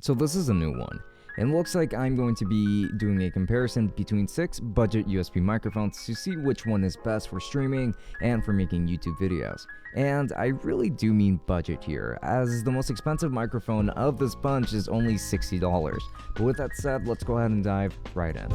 So this is a new one. It looks like I'm going to be doing a comparison between 6 budget USB microphones to see which one is best for streaming and for making YouTube videos. And I really do mean budget here, as the most expensive microphone of this bunch is only $60. But with that said, let's go ahead and dive right in.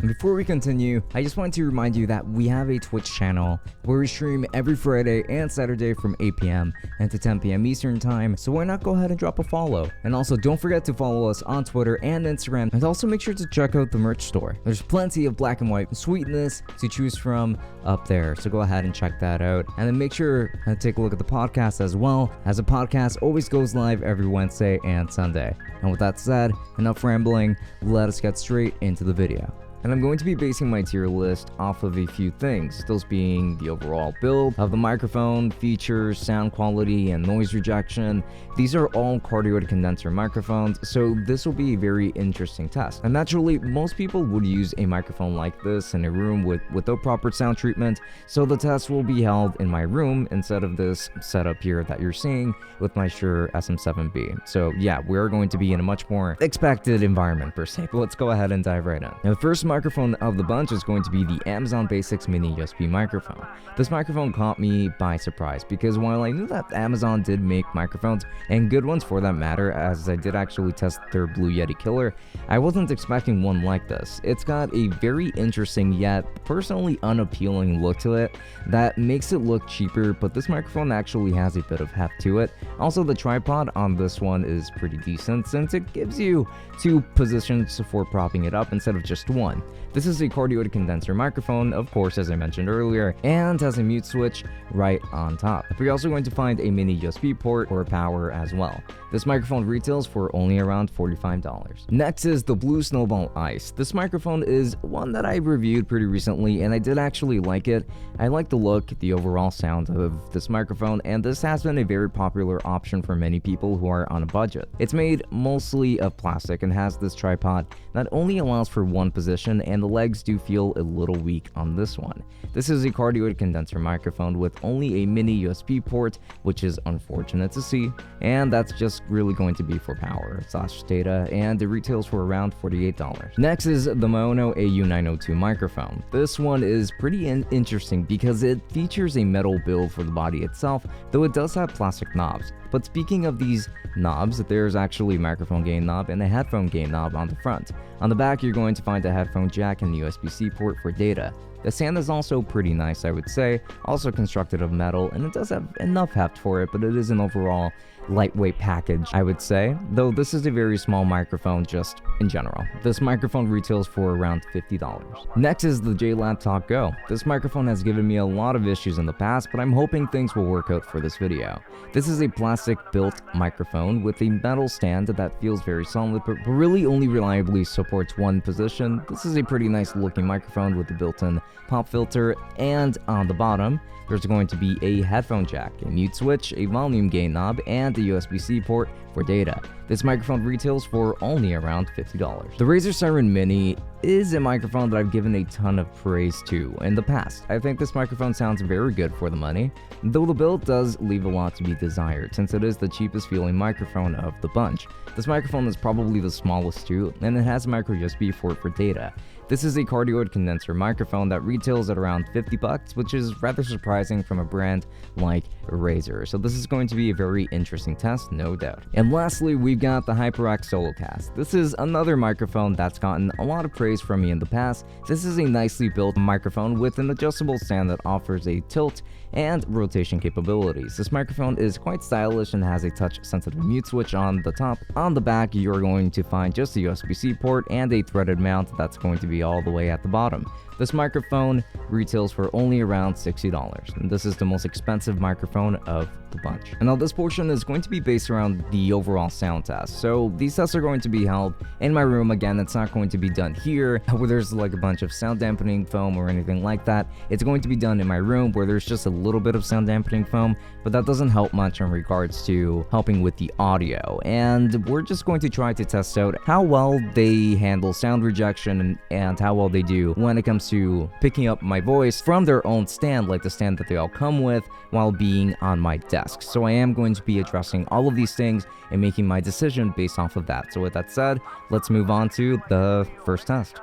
Before we continue, I just want to remind you that we have a Twitch channel where we stream every Friday and Saturday from 8 p.m. and to 10 p.m. Eastern time, so why not go ahead and drop a follow? And also don't forget to follow us on Twitter and Instagram, and also make sure to check out the merch store. There's plenty of black and white sweetness to choose from up there, so go ahead and check that out. And then make sure to take a look at the podcast as well, as the podcast always goes live every Wednesday and Sunday. And with that said, enough rambling, let us get straight into the video. And I'm going to be basing my tier list off of a few things, those being the overall build of the microphone, features, sound quality, and noise rejection. These are all cardioid condenser microphones, so this will be a very interesting test. And naturally, most people would use a microphone like this in a room without proper sound treatment, so the test will be held in my room instead of this setup here that you're seeing with my Shure SM7B. So yeah, we're going to be in a much more expected environment per se, but let's go ahead and dive right in. Now, the first microphone of the bunch is going to be the Amazon Basics Mini USB microphone. This microphone caught me by surprise because while I knew that Amazon did make microphones, and good ones for that matter, as I did actually test their Blue Yeti Killer, I wasn't expecting one like this. It's got a very interesting yet personally unappealing look to it that makes it look cheaper, but this microphone actually has a bit of heft to it. Also, the tripod on this one is pretty decent since it gives you 2 positions for propping it up instead of just one. This is a cardioid condenser microphone, of course, as I mentioned earlier, and has a mute switch right on top. We're also going to find a mini USB port for power as well. This microphone retails for only around $45. Next is the Blue Snowball Ice. This microphone is one that I reviewed pretty recently, and I did actually like it. I like the look, the overall sound of this microphone, and this has been a very popular option for many people who are on a budget. It's made mostly of plastic and has this tripod that only allows for one position, and the legs do feel a little weak on this one. This is a cardioid condenser microphone with only a mini USB port, which is unfortunate to see, and that's just really going to be for power / data, and it retails for around $48. Next is the Maono AU902 microphone. This one is pretty interesting because it features a metal build for the body itself, though it does have plastic knobs. But speaking of these knobs, there's actually a microphone gain knob and a headphone gain knob on the front. On the back, you're going to find a headphone jack and USB-C port for data. The stand is also pretty nice, I would say, also constructed of metal, and it does have enough heft for it, but it is an overall lightweight package, I would say, though this is a very small microphone just in general. This microphone retails for around $50. Next is the JLab Talk Go. This microphone has given me a lot of issues in the past, but I'm hoping things will work out for this video. This is a plastic built microphone with a metal stand that feels very solid, but really only reliably supports one position. This is a pretty nice looking microphone with a built-in pop filter, and on the bottom there's going to be a headphone jack, a mute switch, a volume gain knob, and a USB-C port for data. This microphone retails for only around $50. The Razer Siren Mini is a microphone that I've given a ton of praise to in the past. I think this microphone sounds very good for the money, though the build does leave a lot to be desired since it is the cheapest feeling microphone of the bunch. This microphone is probably the smallest too, and it has a micro USB port for data. This is a cardioid condenser microphone that retails at around $50, which is rather surprising from a brand like Razer. So this is going to be a very interesting test, no doubt. And lastly, we've got the HyperX SoloCast. This is another microphone that's gotten a lot of praise from me in the past. This is a nicely built microphone with an adjustable stand that offers a tilt and rotation capabilities. This microphone is quite stylish and has a touch-sensitive mute switch on the top. On the back, you're going to find just a USB-C port and a threaded mount that's going to be all the way at the bottom. This microphone retails for only around $60, and this is the most expensive microphone of the bunch. And now this portion is going to be based around the overall sound test. So these tests are going to be held in my room. Again, it's not going to be done here where there's like a bunch of sound dampening foam or anything like that. It's going to be done in my room where there's just a little bit of sound dampening foam, but that doesn't help much in regards to helping with the audio. And we're just going to try to test out how well they handle sound rejection and how well they do when it comes comes to picking up my voice from their own stand, like the stand that they all come with, while being on my desk. So I am going to be addressing all of these things and making my decision based off of that. So with that said, let's move on to the first test.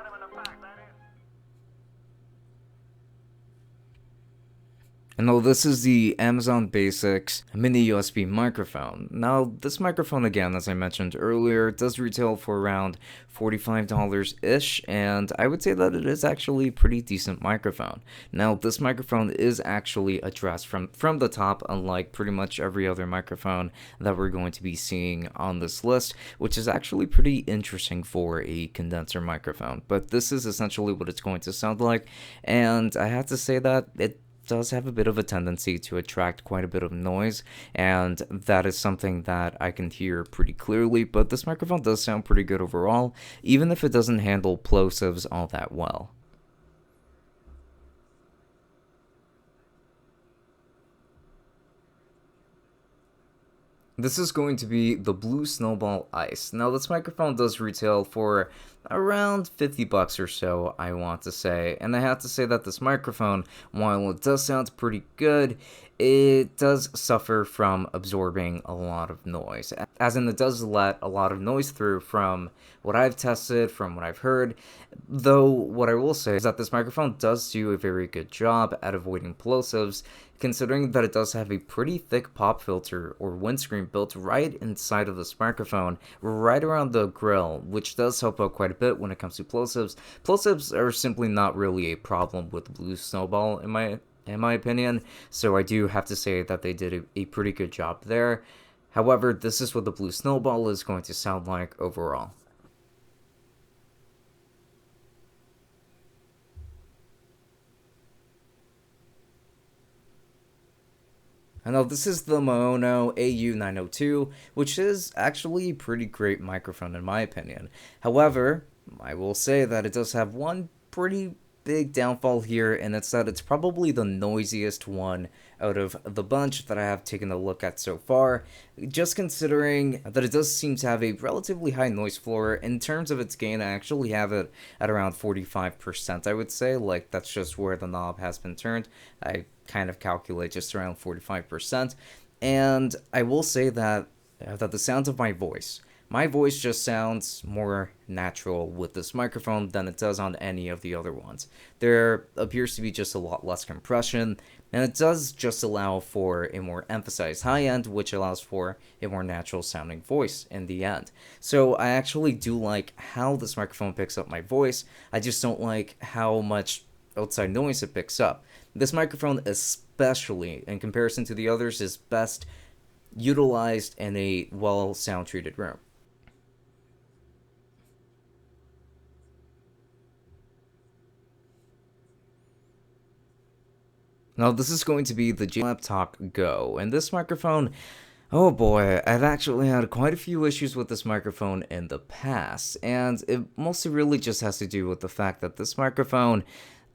And now this is the Amazon Basics mini USB microphone. Now this microphone, again, as I mentioned earlier, does retail for around $45-ish, and I would say that it is actually a pretty decent microphone. Now this microphone is actually addressed from the top, unlike pretty much every other microphone that we're going to be seeing on this list, which is actually pretty interesting for a condenser microphone. But this is essentially what it's going to sound like, and I have to say that it does have a bit of a tendency to attract quite a bit of noise, and that is something that I can hear pretty clearly, but this microphone does sound pretty good overall, even if it doesn't handle plosives all that well. This is going to be the Blue Snowball Ice. Now this microphone does retail for around $50 or so, I want to say, and I have to say that this microphone, while it does sound pretty good, it does suffer from absorbing a lot of noise, as in it does let a lot of noise through from what I've tested, from what I've heard, though what I will say is that this microphone does do a very good job at avoiding plosives, considering that it does have a pretty thick pop filter or windscreen built right inside of this microphone, right around the grill, which does help out quite a bit when it comes to plosives. Plosives are simply not really a problem with the Blue Snowball in my opinion, so I do have to say that they did a pretty good job there. However, this is what the Blue Snowball is going to sound like overall. And now this is the Maono AU902, which is actually a pretty great microphone in my opinion. However, I will say that it does have one pretty big downfall here, and it's that it's probably the noisiest one out of the bunch that I have taken a look at so far, just considering that it does seem to have a relatively high noise floor. In terms of its gain, I actually have it at around 45%, I would say, like that's just where the knob has been turned. I kind of calculate just around 45%, and I will say that the sound of my voice just sounds more natural with this microphone than it does on any of the other ones. There appears to be just a lot less compression, and it does just allow for a more emphasized high end, which allows for a more natural sounding voice in the end. So I actually do like how this microphone picks up my voice. I just don't like how much outside noise it picks up. This microphone, especially in comparison to the others, is best utilized in a well sound treated room. Now this is going to be the Laptop Go, and this microphone, oh boy, I've actually had quite a few issues with this microphone in the past, and it mostly really just has to do with the fact that this microphone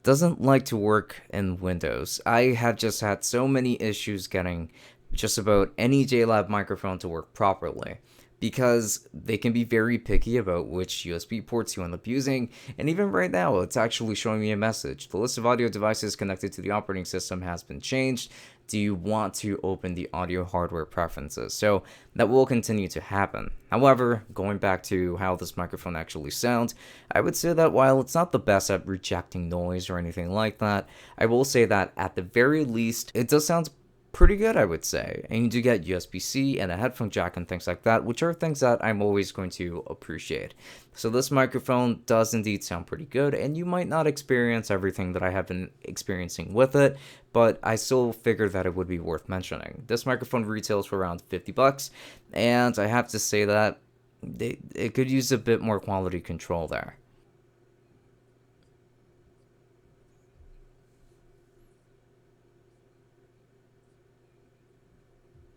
doesn't like to work in Windows. I have just had so many issues getting just about any JLab microphone to work properly, because they can be very picky about which USB ports you end up using, and even right now it's actually showing me a message. The list of audio devices connected to the operating system has been changed. Do you want to open the audio hardware preferences? So that will continue to happen. However, going back to how this microphone actually sounds, I would say that while it's not the best at rejecting noise or anything like that, I will say that at the very least, it does sound pretty good, I would say. And you do get USB-C and a headphone jack and things like that, which are things that I'm always going to appreciate. So this microphone does indeed sound pretty good, and you might not experience everything that I have been experiencing with it, but I still figured that it would be worth mentioning. This microphone retails for around $50, and I have to say that it could use a bit more quality control there.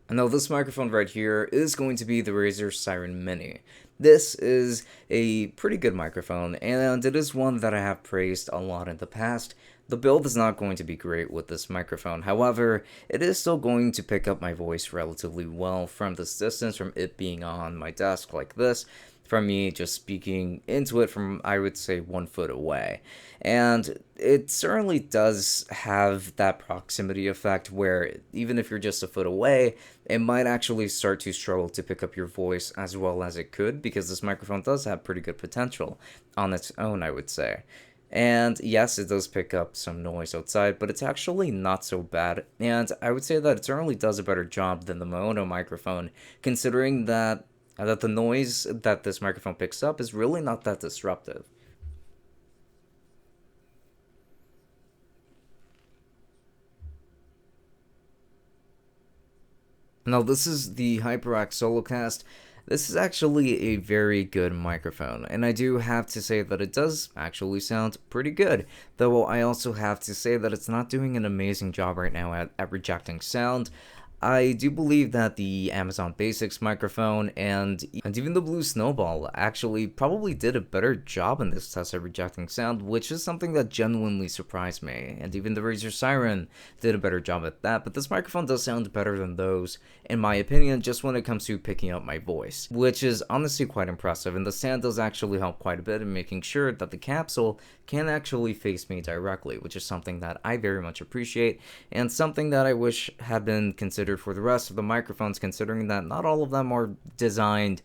Now this microphone right here is going to be the Razer Siren Mini. This is a pretty good microphone, and it is one that I have praised a lot in the past. The build is not going to be great with this microphone, however, it is still going to pick up my voice relatively well from this distance, from it being on my desk like this. from me just speaking into it from, I would say, 1 foot away. And it certainly does have that proximity effect where even if you're just a foot away, it might actually start to struggle to pick up your voice as well as it could, because this microphone does have pretty good potential on its own, I would say. And yes, it does pick up some noise outside, but it's actually not so bad. And I would say that it certainly does a better job than the mono microphone, considering that the noise that this microphone picks up is really not that disruptive. Now, this is the HyperX Solocast. This is actually a very good microphone, and I do have to say that it does actually sound pretty good, though I also have to say that it's not doing an amazing job right now at rejecting sound. I do believe that the Amazon Basics microphone and even the Blue Snowball actually probably did a better job in this test at rejecting sound, which is something that genuinely surprised me. And even the Razer Siren did a better job at that, but this microphone does sound better than those, in my opinion, just when it comes to picking up my voice, which is honestly quite impressive. And the stand does actually help quite a bit in making sure that the capsule can actually face me directly, which is something that I very much appreciate, and something that I wish had been considered for the rest of the microphones, considering that not all of them are designed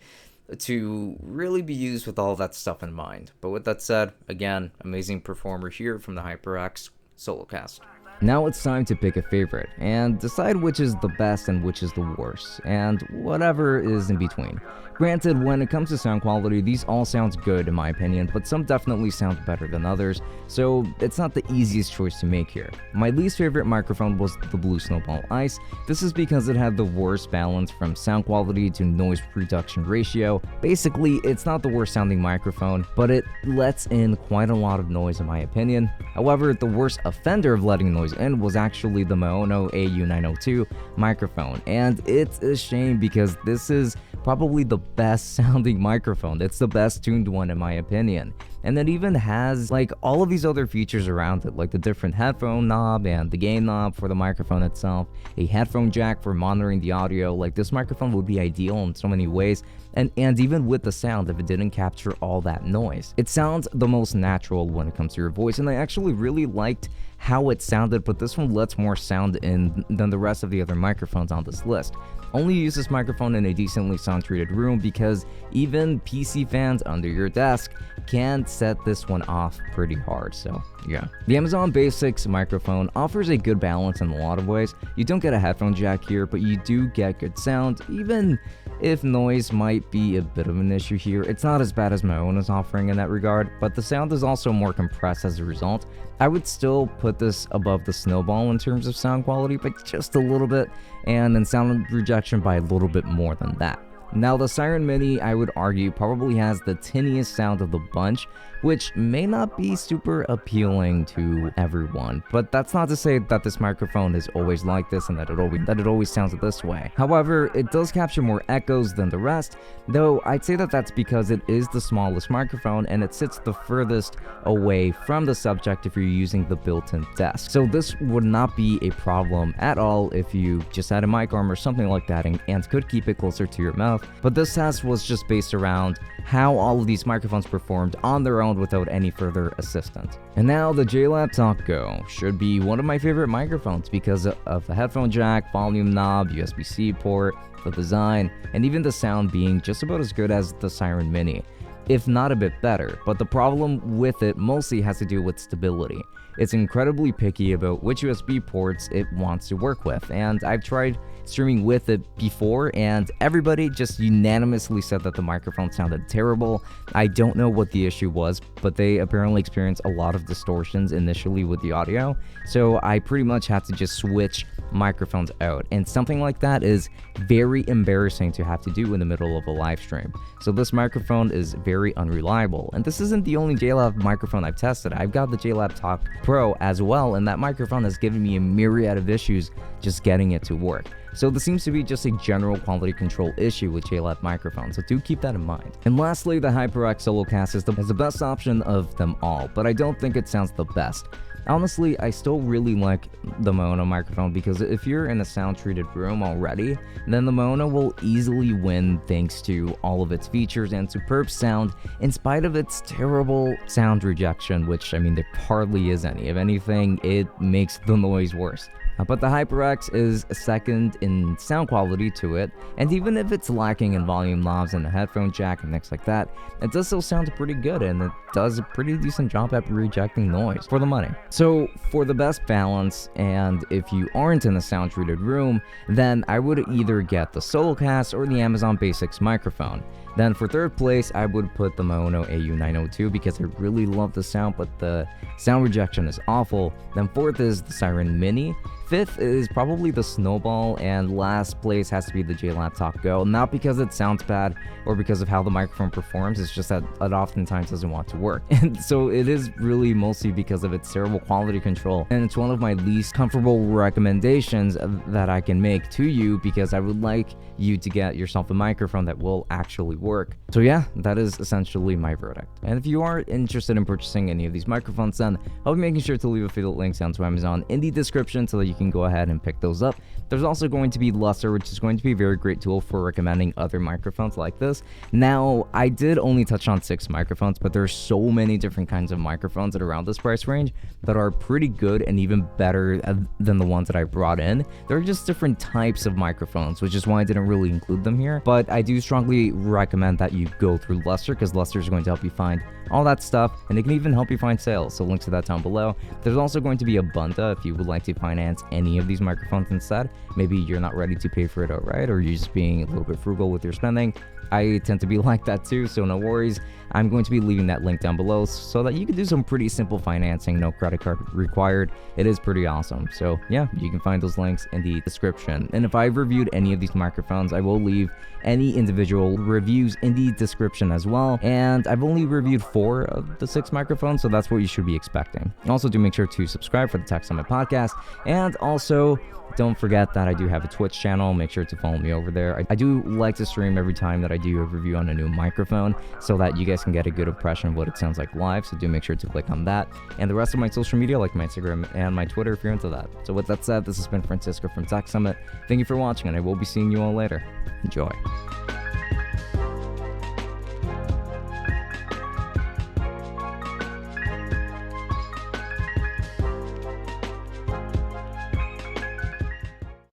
to really be used with all that stuff in mind. But with that said, again, amazing performer here from the HyperX Solocast. Now it's time to pick a favorite, and decide which is the best and which is the worst, and whatever is in between. Granted, when it comes to sound quality, these all sound good in my opinion, but some definitely sound better than others, so it's not the easiest choice to make here. My least favorite microphone was the Blue Snowball Ice. This is because it had the worst balance from sound quality to noise reduction ratio. Basically, it's not the worst sounding microphone, but it lets in quite a lot of noise in my opinion. However, the worst offender of letting noise in was actually the Maono AU902 microphone, and it's a shame because this is probably the best sounding microphone. It's the best tuned one in my opinion, and it even has like all of these other features around it, like the different headphone knob and the gain knob for the microphone itself, a headphone jack for monitoring the audio. Like, this microphone would be ideal in so many ways, and even with the sound, if it didn't capture all that noise, it sounds the most natural when it comes to your voice. And I actually really liked how it sounded, but this one lets more sound in than the rest of the other microphones on this list. Only use this microphone in a decently sound treated room, because even PC fans under your desk can set this one off pretty hard. So yeah, the Amazon Basics microphone offers a good balance in a lot of ways. You don't get a headphone jack here, but you do get good sound, even if noise might be a bit of an issue here. It's not as bad as my own is offering in that regard, but the sound is also more compressed as a result. I would still put this above the Snowball in terms of sound quality, but just a little bit, and in sound rejection by a little bit more than that. Now, the Siren Mini, I would argue, probably has the tinniest sound of the bunch, which may not be super appealing to everyone, but that's not to say that this microphone is always like this and that it always sounds this way. However, it does capture more echoes than the rest, though I'd say that that's because it is the smallest microphone and it sits the furthest away from the subject if you're using the built-in desk. So this would not be a problem at all if you just had a mic arm or something like that and could keep it closer to your mouth. But this test was just based around how all of these microphones performed on their own without any further assistance. And now the JLab Talk Go should be one of my favorite microphones because of the headphone jack, volume knob, USB-C port, the design, and even the sound being just about as good as the Siren Mini, if not a bit better. But the problem with it mostly has to do with stability. It's incredibly picky about which USB ports it wants to work with, and I've tried streaming with it before, and everybody just unanimously said that the microphone sounded terrible. I don't know what the issue was, but they apparently experienced a lot of distortions initially with the audio, so I pretty much had to just switch microphones out, and something like that is very embarrassing to have to do in the middle of a live stream. So this microphone is very unreliable, and this isn't the only JLab microphone I've tested. I've got the JLab Talk Pro as well, and that microphone has given me a myriad of issues just getting it to work. So this seems to be just a general quality control issue with JLab microphones, so do keep that in mind. And lastly, the HyperX Solocast is the best option of them all, but I don't think it sounds the best. Honestly, I still really like the mono microphone because if you're in a sound treated room already, then the mono will easily win thanks to all of its features and superb sound in spite of its terrible sound rejection, which I mean there hardly is any. If anything, it makes the noise worse. But the HyperX is second in sound quality to it, and even if it's lacking in volume knobs and a headphone jack and things like that, it does still sound pretty good, and it does a pretty decent job at rejecting noise for the money. So for the best balance, and if you aren't in a sound treated room, then I would either get the Solocast or the Amazon Basics microphone. Then for third place, I would put the Mono AU902 because I really love the sound, but the sound rejection is awful. Then fourth is the Siren Mini. Fifth is probably the Snowball, and last place has to be the JLab Talk Go. Not because it sounds bad or because of how the microphone performs, it's just that it oftentimes doesn't want to work. And so it is really mostly because of its terrible quality control, and it's one of my least comfortable recommendations that I can make to you because I would like you to get yourself a microphone that will actually work. So yeah, that is essentially my verdict. And if you are interested in purchasing any of these microphones, then I'll be making sure to leave affiliate links down to Amazon in the description so that you can go ahead and pick those up. There's also going to be Lusser, which is going to be a very great tool for recommending other microphones like this. Now, I did only touch on 6 microphones, but there's so many different kinds of microphones that are around this price range that are pretty good and even better than the ones that I brought in. They're just different types of microphones, which is why I didn't really include them here. But I do strongly recommend that you go through Lusser because Lusser is going to help you find all that stuff, and it can even help you find sales, so links to that down below. There's also going to be ABUNDA if you would like to finance any of these microphones instead. Maybe you're not ready to pay for it outright, or you're just being a little bit frugal with your spending. I tend to be like that too, so no worries. I'm going to be leaving that link down below so that you can do some pretty simple financing, no credit card required. It is pretty awesome. So yeah, you can find those links in the description. And if I've reviewed any of these microphones, I will leave any individual reviews in the description as well. And I've only reviewed 4 of the 6 microphones, so that's what you should be expecting. Also, do make sure to subscribe for the Tech Summit podcast, and also don't forget that I do have a Twitch channel. Make sure to follow me over there. I do like to stream every time that I do a review on a new microphone so that you guys can get a good impression of what it sounds like live. So do make sure to click on that. And the rest of my social media, like my Instagram and my Twitter, if you're into that. So with that said, this has been Francisco from Tech Summit. Thank you for watching, and I will be seeing you all later. Enjoy.